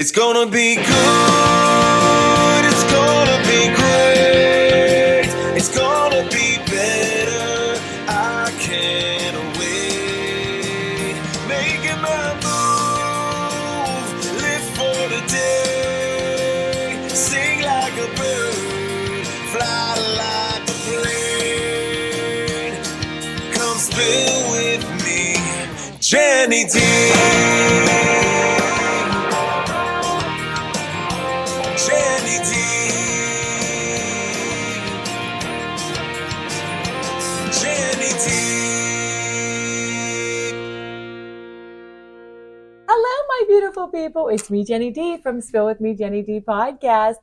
It's gonna be good, it's gonna be great, it's gonna be better, I can't wait. Making my move, live for the day, sing like a bird, fly like a plane. Come spill with me, Jenny D. Jenny D. Jenny D. Hello, my beautiful people. It's me, Jenny D, from Spill With Me, Jenny D podcast.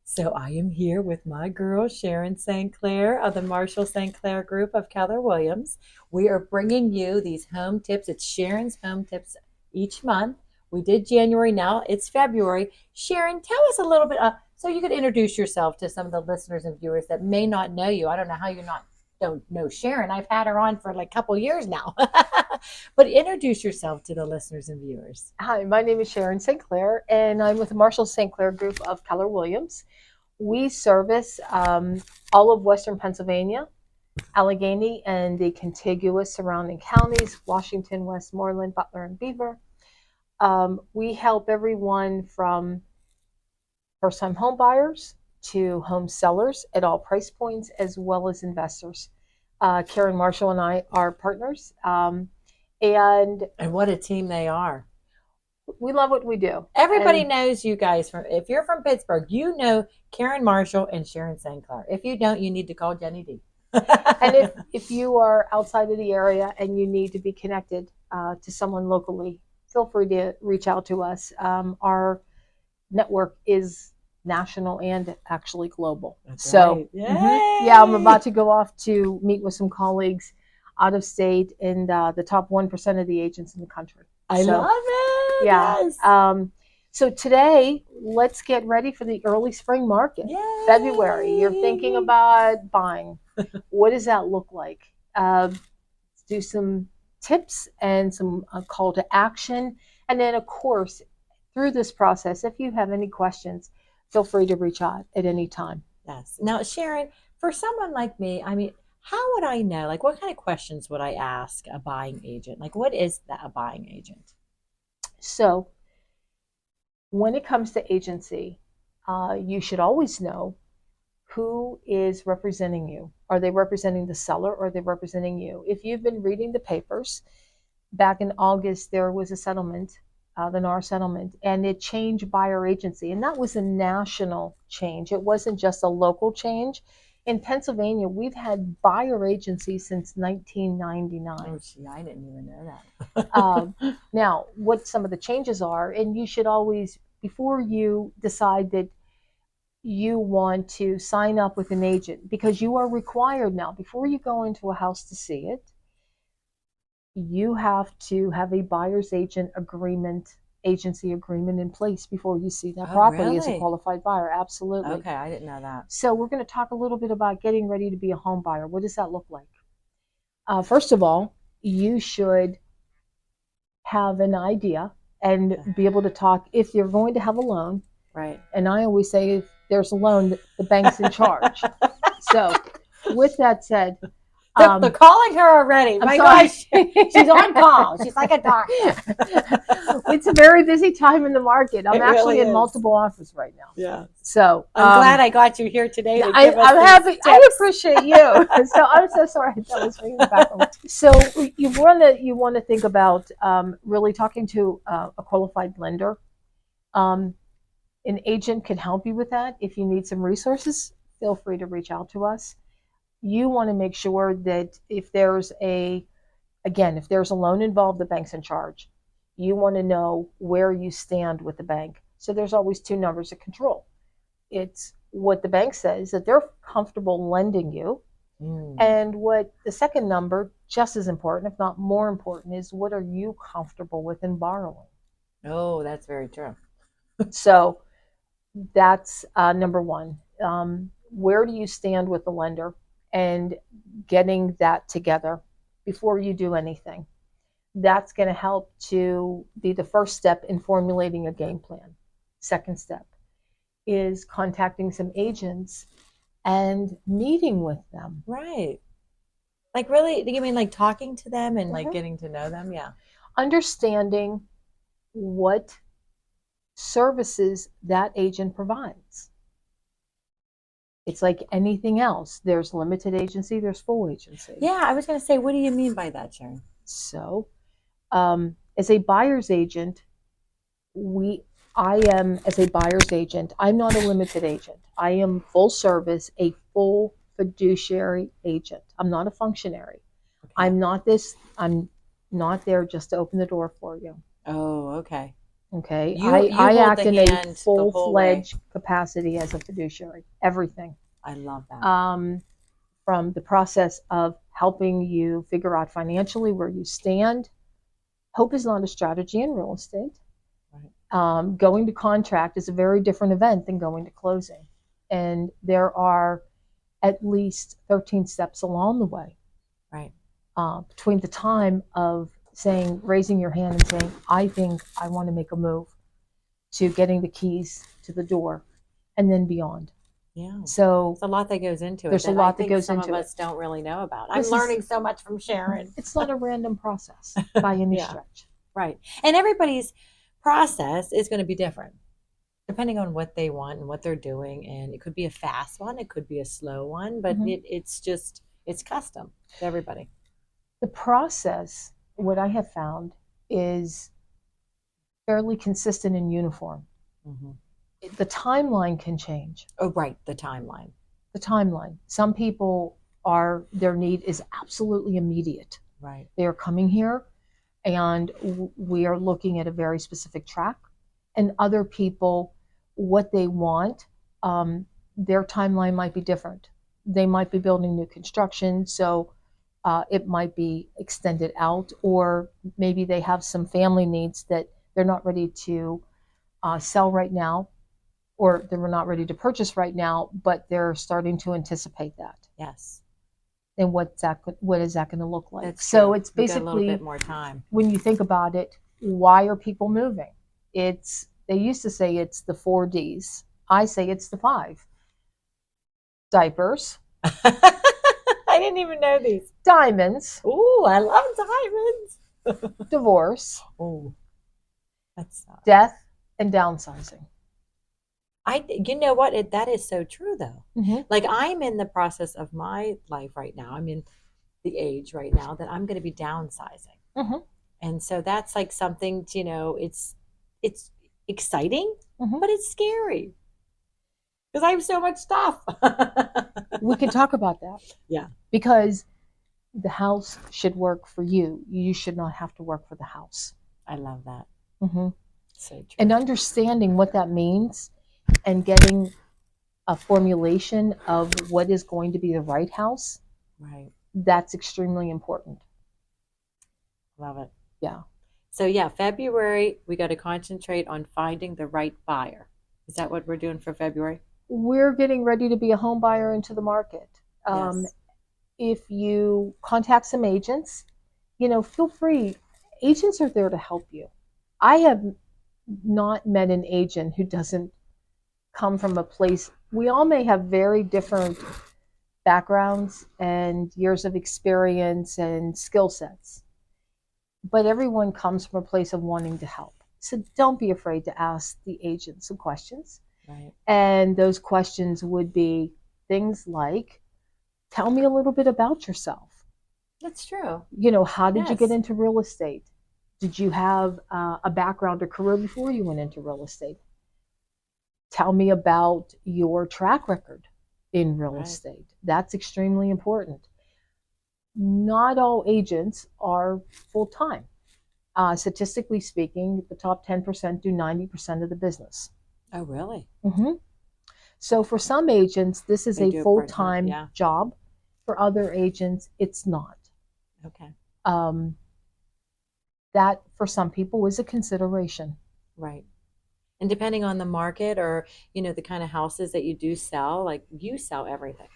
So I am here with my girl, Sharon St. Clair of the Marshall St. Clair Group of Keller Williams. We are bringing you these home tips. It's Sharon's home tips each month. We did January, now it's February. Sharon, tell us a little bit, so you could introduce yourself to some of the listeners and viewers that may not know you. I don't know how you don't know Sharon. I've had her on for like a couple years now. But introduce yourself to the listeners and viewers. Hi, my name is Sharon St. Clair, and I'm with the Marshall St. Clair Group of Keller Williams. We service all of Western Pennsylvania, Allegheny, and the contiguous surrounding counties, Washington, Westmoreland, Butler, and Beaver. We help everyone from first-time home buyers to home sellers at all price points, as well as investors. Karen Marshall and I are partners, and what a team they are. we love what we do. Everybody knows you guys. If you're from Pittsburgh, you know Karen Marshall and Sharon St. Clair. If you don't, you need to call Jenny D. And if you are outside of the area and you need to be connected to someone locally, feel free to reach out to us. Our network is national and actually global. That's so right. yeah, I'm about to go off to meet with some colleagues out of state and the top 1% of the agents in the country. I love it. Yeah. Yes. So today, let's get ready for the early spring market. Yay. February, you're thinking about buying. What does that look like? Let's do some tips and some call to action. And then, of course, through this process, if you have any questions, feel free to reach out at any time. Yes. Now, Sharon, for someone like me, I mean, how would I know? Like, what kind of questions would I ask a buying agent? Like, what is that, a buying agent? So, when it comes to agency, you should always know who is representing you. Are they representing the seller or are they representing you? If you've been reading the papers, back in August, there was a settlement, the NAR settlement, and it changed buyer agency. And that was a national change. It wasn't just a local change. In Pennsylvania, we've had buyer agency since 1999. Oh, gee, I didn't even know that. Now, what some of the changes are, and you should always, before you decide that you want to sign up with an agent, because you are required now, before you go into a house to see it, you have to have a buyer's agent agreement, agency agreement in place before you see that property as a really? qualified buyer. Absolutely. Okay, I didn't know that. So we're going to talk a little bit about getting ready to be a home buyer. What does that look like? First of all, you should have an idea and be able to talk if you're going to have a loan. Right. And I always say if there's a loan, the bank's in charge. So with that said, They're calling her already. My gosh, she's on call. She's like a doctor. It's a very busy time in the market. I'm It actually really in is. multiple offers right now. Yeah. So I'm glad I got you here today. To I'm give us happy. these I tips. appreciate you. So I'm so sorry that was ringing the background. So you want to think about really talking to a qualified lender. An agent can help you with that. If you need some resources, feel free to reach out to us. You want to make sure that if there's a loan involved, the bank's in charge. You want to know where you stand with the bank. So there's always two numbers of control. It's what the bank says that they're comfortable lending you. And what the second number, just as important, if not more important, is what are you comfortable with in borrowing? Oh, that's very true. So that's number one. Where do you stand with the lender? And getting that together before you do anything. That's going to help to be the first step in formulating a game plan. second step is contacting some agents and meeting with them. Right. Like really, you mean like talking to them and like Mhm. getting to know them? Yeah. Understanding what services that agent provides. It's like anything else. There's limited agency, there's full agency. Yeah, I was going to say, what do you mean by that, Sharon? So, as a buyer's agent, I am as a buyer's agent. I'm not a limited agent. I am full service, a full fiduciary agent. I'm not a functionary. Okay. I'm not there just to open the door for you. Oh, okay. Okay. You I hold act the in hand a the full-fledged capacity as a fiduciary. Everything. I love that. From the process of helping you figure out financially where you stand. Hope is not a strategy in real estate. Right. Going to contract is a very different event than going to closing. And there are at least 13 steps along the way. Right. Between the time of raising your hand and saying, I think I want to make a move, to getting the keys to the door, and then beyond. Yeah. So there's a lot that goes into it. There's a lot that goes some into of it. us don't really know about. I'm learning so much from Sharon. It's not a random process by any Yeah. stretch. Right. And everybody's process is going to be different depending on what they want and what they're doing. And it could be a fast one, it could be a slow one, but it's custom to everybody. The process, what I have found, is fairly consistent and uniform. Mm-hmm. The timeline can change. Oh, right. The timeline. Some people their need is absolutely immediate. Right. They are coming here and we are looking at a very specific track. And other people, what they want, their timeline might be different. They might be building new construction, so it might be extended out, or maybe they have some family needs that they're not ready to sell right now, or they're not ready to purchase right now, but they're starting to anticipate that. Yes. And what is that going to look like? That's so true. It's We got a little basically, bit more time. when you think about it, why are people moving? They used to say it's the 4 Ds. I say it's the 5. Diapers, I didn't even know these. diamonds, Ooh, I love diamonds. divorce, Oh, that's death, and downsizing. you know what? That is so true, though. Mm-hmm. Like I'm in the process of my life right now. I'm in the age right now that I'm going to be downsizing, Mm-hmm. and so that's like something. It's exciting, Mm-hmm. but it's scary because I have so much stuff. We can talk about that. Yeah, because the house should work for you. You should not have to work for the house. I love that. Mm-hmm. So true. And understanding what that means and getting a formulation of what is going to be the right house, Right. that's extremely important. Love it. Yeah. So yeah, February, we got to concentrate on finding the right buyer. Is that what we're doing for February? We're getting ready to be a home buyer into the market. Yes. If you contact some agents, feel free. Agents are there to help you. I have not met an agent who doesn't come from a place. We all may have very different backgrounds and years of experience and skill sets, but everyone comes from a place of wanting to help. So don't be afraid to ask the agent some questions. Right. And those questions would be things like, tell me a little bit about yourself. That's true. How did you Yes. get into real estate? Did you have a background or career before you went into real estate? Tell me about your track record in real Right. estate. That's extremely important. Not all agents are full-time. Statistically speaking, the top 10% do 90% of the business. Oh, really? Mm-hmm. So for some agents, this is They a do it full-time part-time, yeah. job. For other agents, it's not. Okay. That for some people is a consideration. Right. And depending on the market or, the kind of houses that you do sell, like you sell everything.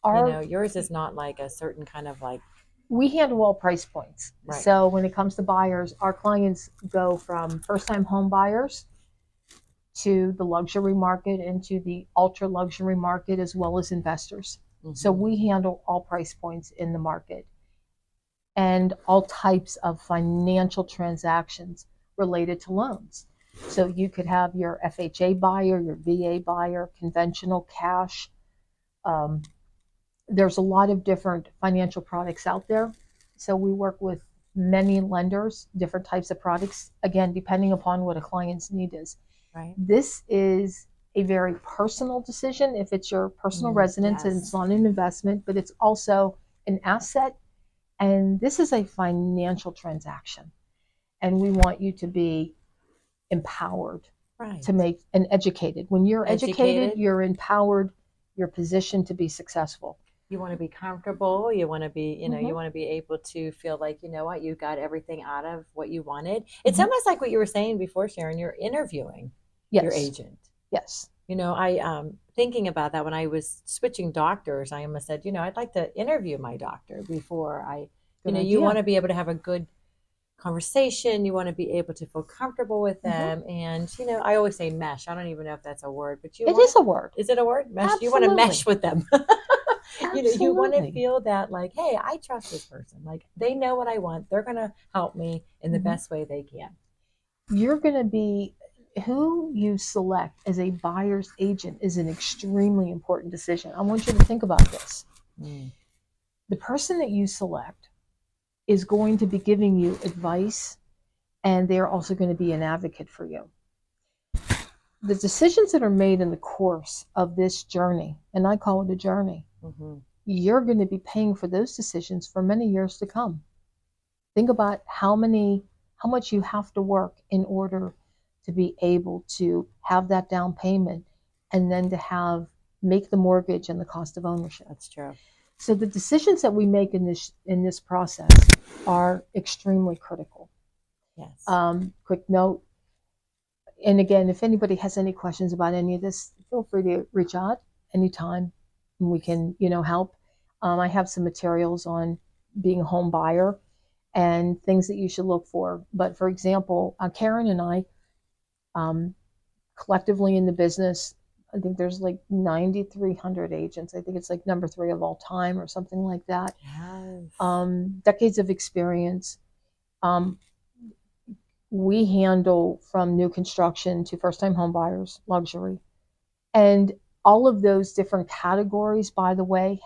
Yours is not like a certain kind of like. We handle all price points. Right. So when it comes to buyers, our clients go from first-time home buyers to the luxury market and to the ultra luxury market, as well as investors. So we handle all price points in the market and all types of financial transactions related to loans. So you could have your FHA buyer, your VA buyer, conventional cash. There's a lot of different financial products out there. So we work with many lenders, different types of products, again, depending upon what a client's need is. Right. This is a very personal decision if it's your personal residence and it's not an investment, but it's also an asset. And this is a financial transaction. And we want you to be empowered to make and educated. When you're educated, you're empowered, you're positioned to be successful. You want to be comfortable. You want to be, you want to be able to feel like, you know what, you got everything out of what you wanted. It's almost like what you were saying before, Sharon, you're interviewing your agent. Yes. I thinking about that when I was switching doctors, I almost said, I'd like to interview my doctor before you want to be able to have a good conversation. You want to be able to feel comfortable with them. And, I always say mesh. I don't even know if that's a word, but it is a word. Is it a word? Mesh. Absolutely. You want to mesh with them. You want to Absolutely. feel that like, hey, I trust this person. Like they know what I want. They're going to help me in the best way they can. You're going to be who you select as a buyer's agent is an extremely important decision. I want you to think about this. The person that you select is going to be giving you advice, and they're also going to be an advocate for you. The decisions that are made in the course of this journey, and I call it a journey, you're going to be paying for those decisions for many years to come. Think about how much you have to work in order to be able to have that down payment and then to make the mortgage and the cost of ownership. That's true. So the decisions that we make in this process are extremely critical. Yes. Quick note, and again, if anybody has any questions about any of this, feel free to reach out anytime and we can, help. I have some materials on being a home buyer and things that you should look for. But for example, Karen and I, collectively in the business, I think there's like 9,300 agents. I think it's like number 3 of all time or something like that. Yes. Decades of experience. We handle from new construction to first-time home buyers, luxury. And all of those different categories, by the way,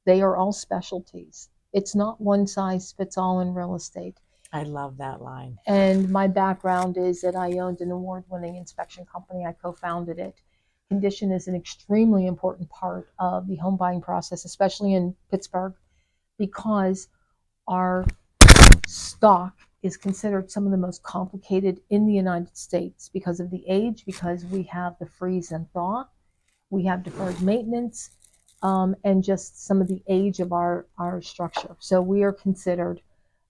they are all specialties. It's not one size fits all in real estate. I love that line. And my background is that I owned an award-winning inspection company. I co-founded it. Condition is an extremely important part of the home buying process, especially in Pittsburgh, because our stock is considered some of the most complicated in the United States because of the age, because we have the freeze and thaw, we have deferred maintenance, and just some of the age of our structure. So we are considered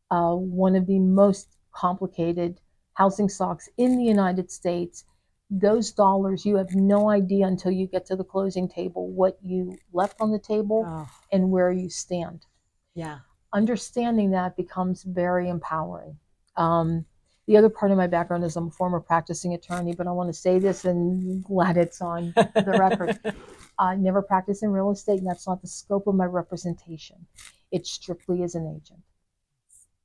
one of the most complicated housing stocks in the United States. Those dollars, you have no idea until you get to the closing table what you left on the table and where you stand. Yeah. Understanding that becomes very empowering. The other part of my background is I'm a former practicing attorney, but I want to say this and glad it's on the record. I never practiced in real estate, and that's not the scope of my representation. It's strictly as an agent.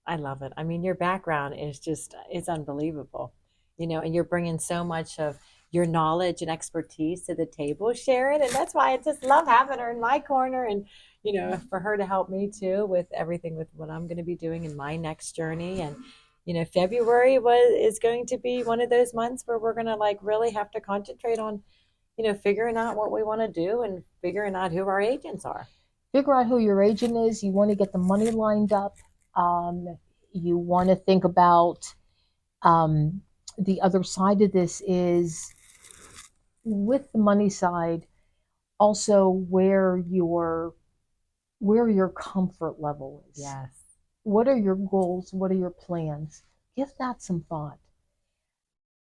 I love it. I mean, your background is it's unbelievable, and you're bringing so much of your knowledge and expertise to the table, Sharon. And that's why I just love having her in my corner and, for her to help me too with everything with what I'm going to be doing in my next journey. And, February is going to be one of those months where we're going to really have to concentrate on, figuring out what we want to do and figuring out who our agents are. Figure out who your agent is. You want to get the money lined up. You want to think about the other side of this is with the money side, also where your comfort level is. Yes. What are your goals? What are your plans? Give that some thought.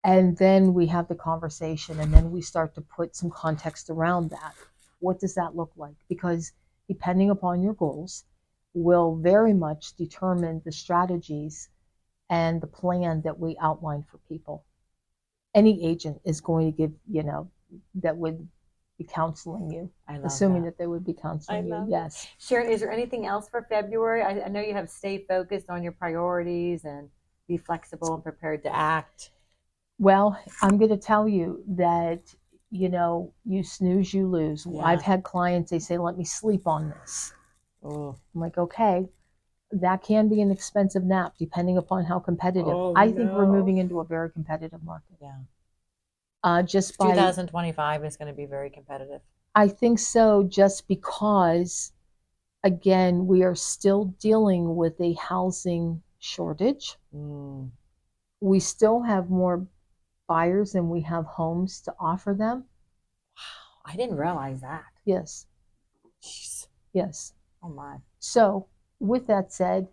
And then we have the conversation, and then we start to put some context around that. What does that look like? Because depending upon your goals will very much determine the strategies and the plan that we outline for people. any agent is going to give, that would be counseling you, I love assuming that. that they would be counseling you. Yes. Sharon, is there anything else for February? I know you have stay focused on your priorities and be flexible and prepared to act. Well, I'm going to tell you that, you snooze, you lose. Yeah. I've had clients, they say, let me sleep on this. Oh, I'm like, okay, that can be an expensive nap depending upon how competitive. Oh, I think we're no. moving into a very competitive market. yeah. Just by 2025 is going to be very competitive. I think so, just because, again, we are still dealing with a housing shortage. Mm. We still have more buyers than we have homes to offer them. Wow, I didn't realize that. Yes. Jeez. Yes. Oh my. So, with that said,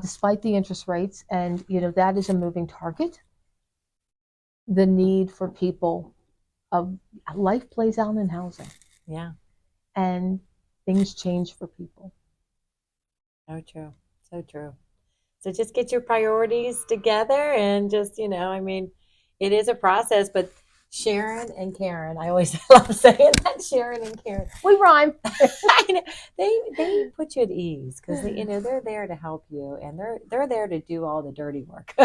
despite the interest rates, and that is a moving target, the need for people of life plays out in housing. Yeah. And things change for people. So true. So true. So just get your priorities together and just, it is a process, but Sharon and Karen, I always love saying that, Sharon and Karen. We rhyme. I know, they put you at ease because they're there to help you and they're there to do all the dirty work.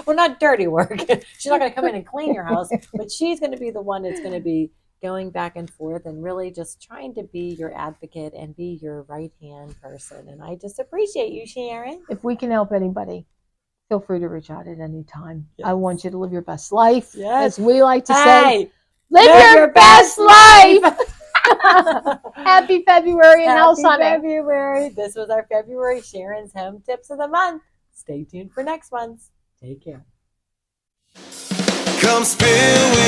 Well, not dirty work. She's not going to come in and clean your house, but she's going to be the one that's going to be going back and forth and really just trying to be your advocate and be your right hand person. And I just appreciate you, Sharon. If we can help anybody, feel free to reach out at any time. Yes. I want you to live your best life. Yes. As we like to say, Hey, live your best life. Happy February and house Happy hunting. February. This was our February Sharon's Home Tips of the Month. Stay tuned for next month. Take care. Come spill with